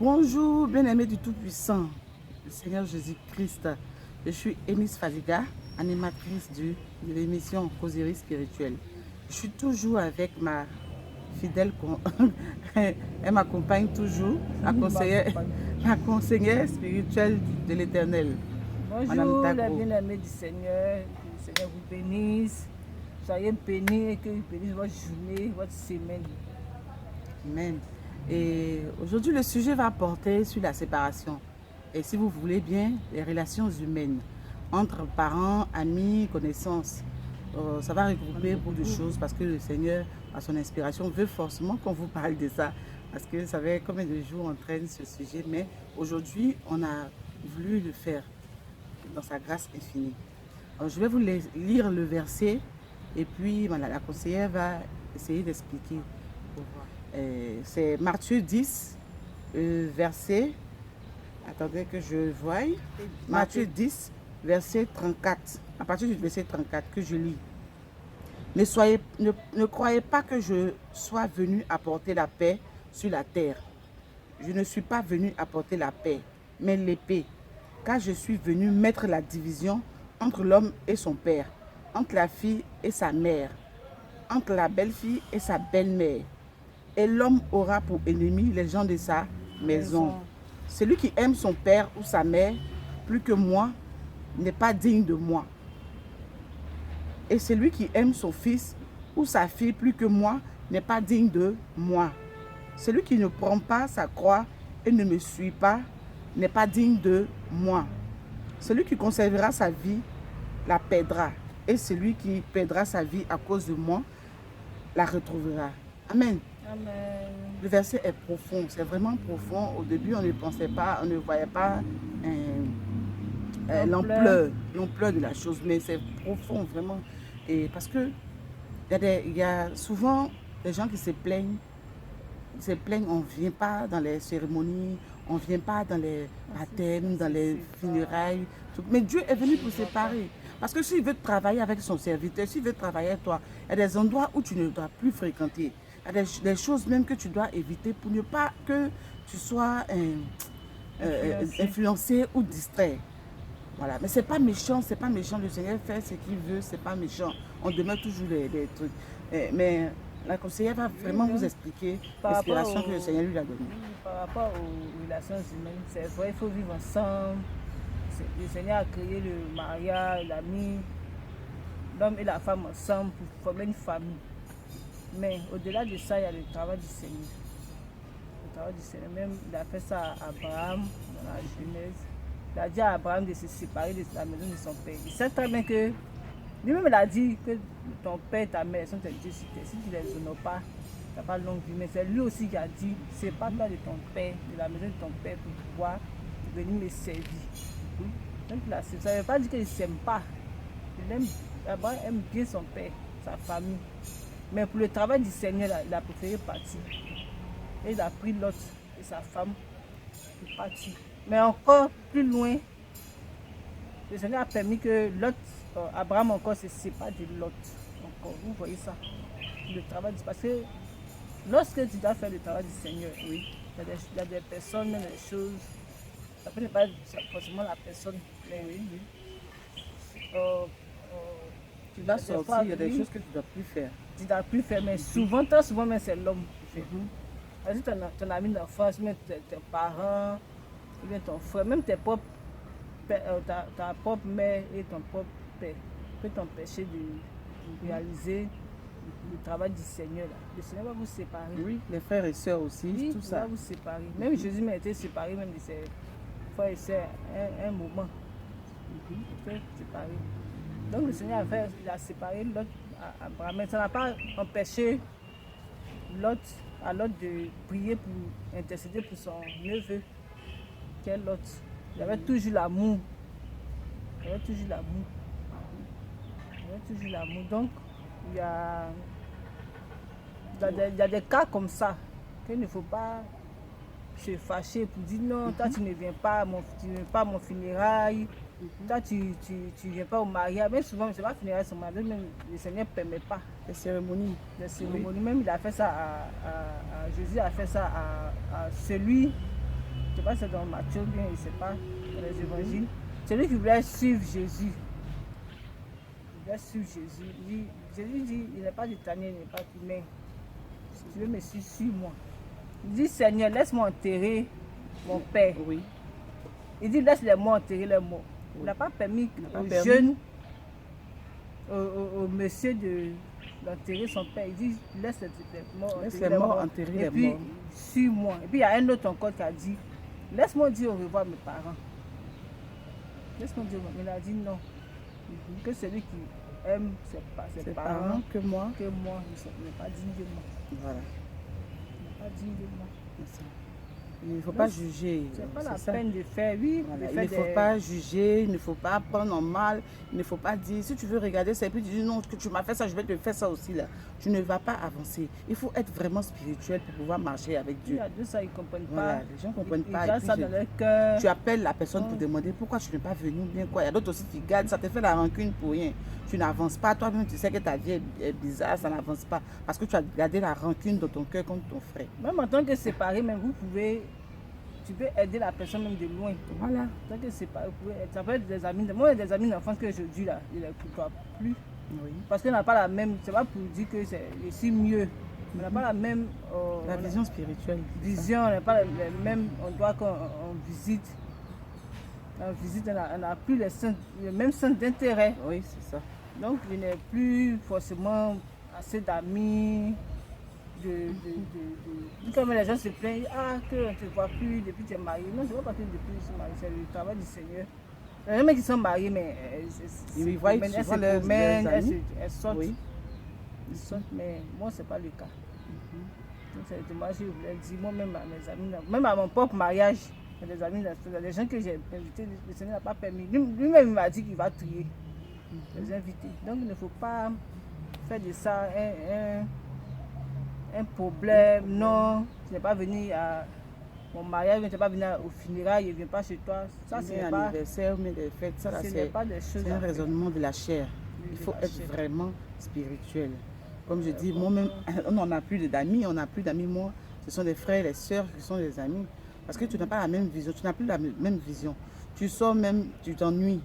Bonjour, bien-aimés du Tout-Puissant, le Seigneur Jésus-Christ. Je suis Eunice Fadiga, animatrice de l'émission Causerie spirituelle. Je suis toujours avec ma fidèle, elle m'accompagne toujours, la conseillère spirituelle de l'Éternel, Madame Bonjour les Dagro. bien-aimés du Seigneur, que le Seigneur vous bénisse. Soyez bénis et qu'il bénisse votre journée, votre semaine. Amen. Et aujourd'hui, le sujet va porter sur la séparation. Et si vous voulez bien, les relations humaines entre parents, amis, connaissances. Ça va regrouper beaucoup de choses parce que le Seigneur, à son inspiration, veut forcément qu'on vous parle de ça. Parce que vous savez combien de jours on traîne ce sujet. Mais aujourd'hui, on a voulu le faire dans sa grâce infinie. Alors, je vais vous lire le verset et puis voilà, la conseillère va essayer d'expliquer. C'est Matthieu 10, verset. Attendez que je voie. Matthieu 10, verset 34. À partir du verset 34 que je lis. Ne croyez pas que je sois venu apporter la paix sur la terre. Je ne suis pas venu apporter la paix, mais l'épée. Car je suis venu mettre la division entre l'homme et son père, entre la fille et sa mère, entre la belle-fille et sa belle-mère. Et l'homme aura pour ennemi les gens de sa maison. Celui qui aime son père ou sa mère plus que moi n'est pas digne de moi. Et celui qui aime son fils ou sa fille plus que moi n'est pas digne de moi. Celui qui ne prend pas sa croix et ne me suit pas n'est pas digne de moi. Celui qui conservera sa vie la perdra. Et celui qui perdra sa vie à cause de moi la retrouvera. Amen. Amen. Le verset est profond, c'est vraiment profond. Au début, on ne pensait pas, on ne voyait pas l'ampleur de la chose, mais c'est profond vraiment. Et parce que il y a souvent des gens qui se plaignent, on ne vient pas dans les cérémonies, on ne vient pas dans les baptêmes, dans les funérailles. Mais Dieu est venu pour séparer. Parce que s'il veut travailler avec son serviteur, s'il veut travailler avec toi, il y a des endroits où tu ne dois plus fréquenter. Il y a des choses même que tu dois éviter pour ne pas que tu sois influencé ou distrait. Voilà. Mais c'est pas méchant, c'est pas méchant. Le Seigneur fait ce qu'il veut, c'est pas méchant. On demeure toujours des trucs. Mais la conseillère va vraiment vous expliquer l'inspiration que le Seigneur lui a donnée. Par rapport aux relations humaines, c'est vrai, il faut vivre ensemble. Le Seigneur a créé le mariage, l'ami, l'homme et la femme ensemble pour former une famille. Mais au-delà de ça, il y a le travail du Seigneur. Le travail du Seigneur, même, il a fait ça à Abraham dans la Genèse. Il a dit à Abraham de se séparer de la maison de son père. Il sait très bien que lui-même il a dit que ton père et ta mère sont tes dieux. Si tu ne les honores pas, tu n'as pas longue vie. Mais c'est lui aussi qui a dit, sépare-toi de ton père, de la maison de ton père pour pouvoir venir me servir. Donc là, ça ne veut pas dire qu'il ne s'aime pas. Abraham aime bien son père, sa famille. Mais pour le travail du Seigneur, il a préféré partir. Et il a pris Lot et sa femme pour partir. Mais encore plus loin, le Seigneur a permis que Lot, Abraham encore se sépare de Lot. Encore, vous voyez ça. Le travail du... Parce que lorsque tu dois faire le travail du Seigneur, oui, il y a des personnes, des choses. Ça peut ne pas être forcément la personne, mais oui. Tu vas sortir, il y a des choses que tu ne dois plus faire. Tu ne dois plus faire, mais souvent, très souvent, c'est l'homme qui fait. Vas-y, ton ami d'enfance, même tes parents, ou bien ton frère, même tes propres ta propre mère et ton propre père peut t'empêcher de réaliser le travail du Seigneur. Là. Le Seigneur va vous séparer. Oui, les frères et sœurs aussi, oui, tout ça. Il va vous séparer. Même Jésus m'a été séparé même de ses frères et sœurs un moment. Il peut séparer. Donc le Seigneur a séparé Lot à Abraham. Mais ça n'a pas empêché Lot de prier pour intercéder pour son neveu. Quel Lot? Il y avait toujours l'amour. Donc, il y a des cas comme ça qu'il ne faut pas se fâcher pour dire non, toi tu ne viens pas à mon funérail, toi tu ne viens pas au mariage. Mais souvent, c'est pas funérailles, c'est mariage, même le Seigneur ne permet pas. Les cérémonies. Même il a fait ça Jésus a fait ça à celui sais pas si c'est dans Matthieu, bien, je ne sais pas, dans les évangiles. Celui qui voulait suivre Jésus. Il voulait suivre Jésus. Jésus dit, il n'est pas italien, il n'est pas humain. Si tu veux me suivre, suis-moi. Il dit, Seigneur, laisse-moi enterrer mon père. Oui. Il dit, laisse les morts enterrer les morts. Il n'a pas permis aux jeunes, au monsieur d'enterrer son père. Il dit, laisse les morts enterrer les morts. Et puis, suis-moi. Et puis, il y a un autre encore qui a dit, laisse-moi dire au revoir à mes parents. Laisse-moi dire, il a dit non. Que celui qui aime ses parents que moi, il n'est pas digne de moi. Voilà. Il n'est pas digne de moi. Il ne faut pas juger. C'est pas la peine de faire, oui. Voilà. Il ne faut pas juger, il ne faut pas prendre en mal, il ne faut pas dire, si tu veux regarder ça et puis tu dis non, que tu m'as fait ça, je vais te faire ça aussi là. Tu ne vas pas avancer. Il faut être vraiment spirituel pour pouvoir marcher avec Dieu. Il y a de ça, ils ne comprennent Voilà, pas. les gens ne comprennent pas. Ils gardent ça dans leur cœur. Tu appelles la personne pour demander pourquoi tu n'es pas venu, bien quoi. Il y a d'autres aussi qui gardent, ça te fait la rancune pour rien. Tu n'avances pas, toi-même tu sais que ta vie est bizarre, ça n'avance pas. Parce que tu as gardé la rancune dans ton cœur contre ton frère. Même en tant que séparé, même tu peux aider la personne même de loin. Voilà. En tant que séparé, ça peut être des amis. Moi, il y a des amis d'enfance que je dis là, il ne côtoie plus. Oui. Parce qu'on n'a pas la même, c'est pas pour dire que c'est ici mieux. On n'a pas la même la vision spirituelle. On n'a pas les mêmes endroits qu'on visite. On visite, on n'a plus le même sens d'intérêt. Oui, c'est ça. Donc, je n'ai plus forcément assez d'amis. Comme les gens se plaignent, que on ne te voit plus depuis que tu es marié. Non, je ne vois pas que depuis que je suis marié, c'est le travail du Seigneur. Il y a des gens qui sont mariés, mais ils voient souvent leurs amis. Elles sortent. Oui. Ils sortent, mais moi, ce n'est pas le cas. Donc, c'est le témoignage que je voulais dire. Moi-même, à mes amis, même à mon propre mariage, il y a des amis, il y a des gens que j'ai invités, le Seigneur n'a pas permis. Lui-même, il m'a dit qu'il va trier les invités. Donc, il ne faut pas faire de ça un problème. Non, tu n'es pas venu à mon mariage, tu n'es pas venu au funérailles, il ne vient pas chez toi. Ça, c'est pas anniversaire, mais des fêtes, ça, c'est un raisonnement de la chair. Il faut être vraiment spirituel. Comme je dis, moi-même, on n'en a plus d'amis, on n'a plus d'amis, moi. Ce sont des frères et des sœurs qui sont des amis. Parce que tu n'as pas la même vision, tu n'as plus la même vision. Tu sors même, tu t'ennuies.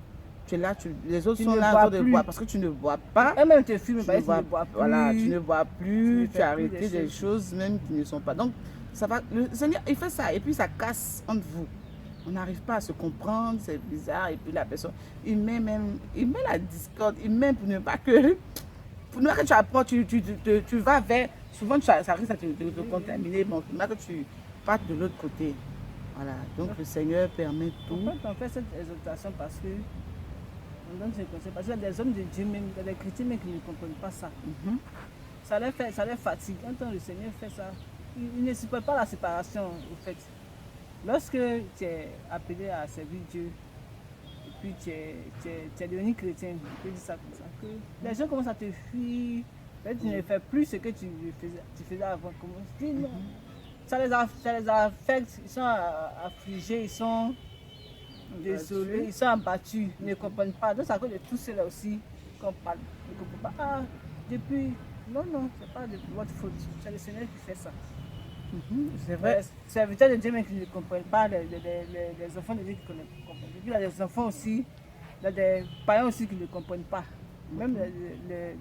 Tu es là, les autres sont là de boire parce que tu ne bois pas. Et même te filmes, tu ne bois plus. Voilà, tu ne bois plus, tu as arrêté des choses même qui ne sont pas. Donc, ça va, le Seigneur, il fait ça et puis ça casse entre vous. On n'arrive pas à se comprendre, c'est bizarre. Et puis la personne, il met la discorde, il met pour ne pas que tu apprends, tu vas vers, souvent ça risque à te contaminer, bon, pour que tu partes de l'autre côté. Voilà, donc le Seigneur permet tout. En fait, on fait cette exhortation parce que on donne ce conseil, parce qu'il y a des hommes de Dieu même, il y a des chrétiens même qui ne comprennent pas ça. Ça les fatigue. Quand le Seigneur fait ça, il ne supporte pas la séparation, au fait. Lorsque tu es appelé à servir Dieu, et puis tu es devenu chrétien, je peux dire ça comme ça, que les gens commencent à te fuir, tu ne fais plus ce que tu faisais avant. Ça les affecte, ils sont affligés, ils sont désolés, ils sont abattus, ils ne comprennent pas. Donc, c'est à cause de tout cela aussi qu'on parle. Ils ne comprennent pas. Depuis. Non, ce n'est pas de votre faute. C'est le Seigneur qui fait ça. C'est vrai. Les serviteurs de Dieu même qui ne comprennent pas, les enfants de Dieu qui ne comprennent pas. Il y a des enfants aussi, il y a des parents aussi qui ne comprennent pas. Même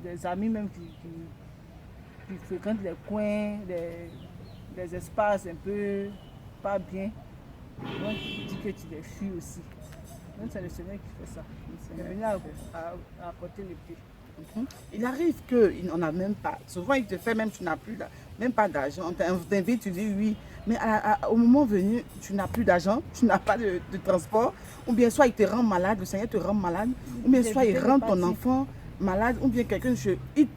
les amis même qui fréquentent les coins, les espaces un peu pas bien. Donc, il dit que tu les fuis aussi. Donc, c'est le Seigneur qui fait ça. Il est venu à apporter l'épée. Il arrive qu'on n'a même pas. Souvent, il te fait même, tu n'as plus, même pas d'argent. On t'invite, tu dis oui. Mais au moment venu, tu n'as plus d'argent, tu n'as pas de transport. Ou bien soit il te rend malade, le Seigneur te rend malade. Ou bien soit il rend ton enfant malade. Ou bien quelqu'un, il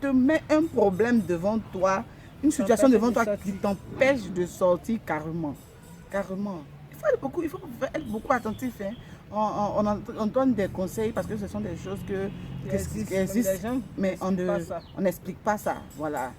te met un problème devant toi. Une situation devant toi qui t'empêche de sortir carrément. Carrément. Il faut être beaucoup attentif. Hein. On donne des conseils parce que ce sont des choses qui existent, mais on n'explique pas ça. Voilà.